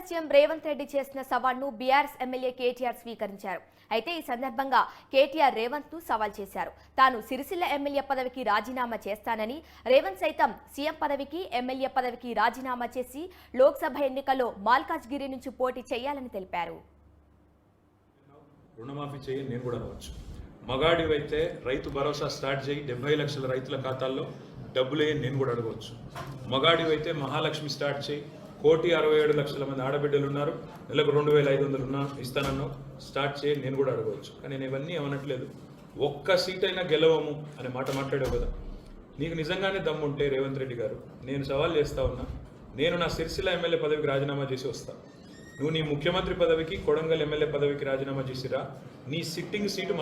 CM Revanth Reddy చేసిన సవాల్ను BRS MLA KTR స్వీకరించారు. అయితే ఈ సందర్భంగా కేటీఆర్ రేవంత్ ను సవాల్ చేశారు. తాను సిరిసిల్ల ఎమ్మెల్యే పదవికి రాజీనామా చేస్తానని, రేవంత్ సైతం సీఎం పదవికి ఎమ్మెల్యే పదవికి రాజీనామా చేసి లోక్సభ ఎన్నికల్లో మల్కాజ్గిరి నుంచి పోటీ చేయాలని తెలిపారు. రుణమాఫీ చేయి నేను కూడా అనవచ్చు. మగాడివైతే రైతు భరోసా స్టార్ట్ చేయి, 70 లక్షల రైతుల ఖాతాల్లో డబ్బులే నేను కూడా అడగవచ్చు. మగాడివైతే మహాలక్ష్మి స్టార్ట్ చేయి, 1,67,00,000 మంది ఆడబిడ్డలు ఉన్నారు, నెలకు 2,500 ఇస్తానన్నావు, స్టార్ట్ చేయి నేను కూడా అడగవచ్చు. కానీ నేను ఇవన్నీ ఏమనట్లేదు. ఒక్క సీట్ అయినా గెలవము అనే మాట మాట్లాడావు కదా. నీకు నిజంగానే దమ్ముంటే రేవంత్ రెడ్డి గారు, నేను సవాల్ చేస్తా ఉన్నా, నేను నా సిరిసిల్ల ఎమ్మెల్యే పదవికి రాజీనామా చేసి వస్తా. నువ్వు నీ ముఖ్యమంత్రి పదవికి, కొడంగల్ ఎమ్మెల్యే పదవికి రాజీనామా చేసిరా. నీ సిట్టింగ్ సీటు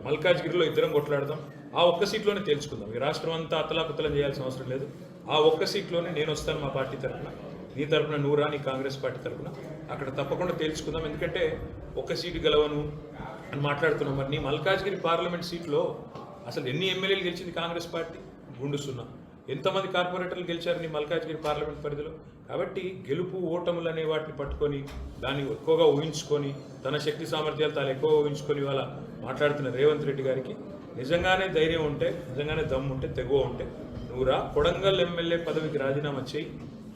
మల్కాజ్గిరిలో ఇద్దరం కొట్లాడదాం. ఆ ఒక్క సీట్లోనే తేల్చుకుందాం. ఈ రాష్ట్రం అంతా అతలాకుతలం చేయాల్సిన అవసరం లేదు. ఆ ఒక్క సీట్లోనే నేను వస్తాను మా పార్టీ తరఫున, నీ తరఫున నువ్వు రా, నీ కాంగ్రెస్ పార్టీ తరఫున. అక్కడ తప్పకుండా తేల్చుకుందాం. ఎందుకంటే ఒక్క సీటు గెలవను అని మాట్లాడుతున్నాం. మరి నీ మల్కాజ్గిరి పార్లమెంట్ సీట్లో అసలు ఎన్ని ఎమ్మెల్యేలు గెలిచింది కాంగ్రెస్ పార్టీ? గుండు సున్నా. ఎంతమంది కార్పొరేటర్లు గెలిచారు నీ మల్కాజ్గిరి పార్లమెంట్ పరిధిలో? కాబట్టి గెలుపు ఓటములు అనే వాటిని పట్టుకొని, దాన్ని ఎక్కువగా ఊహించుకొని, తన శక్తి సామర్థ్యాలు తాను ఎక్కువగా ఊహించుకొని ఇవాళ మాట్లాడుతున్న రేవంత్ రెడ్డి గారికి నిజంగానే ధైర్యం ఉంటే, నిజంగానే దమ్ము ఉంటే, తెగువ ఉంటే నువ్వు రా, కొడంగల్ ఎమ్మెల్యే పదవికి రాజీనామా చేయి,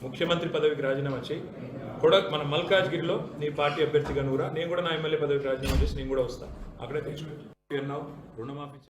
ముఖ్యమంత్రి పదవికి రాజీనామా చేయి. మన మల్కాజ్గిరిలో నీ పార్టీ అభ్యర్థిగా నువ్వు రా, నేను కూడా నా ఎమ్మెల్యే పదవికి రాజీనామా చేసి నేను కూడా వస్తాను. అక్కడే తెచ్చుకుంటాను. రుణమాఫీ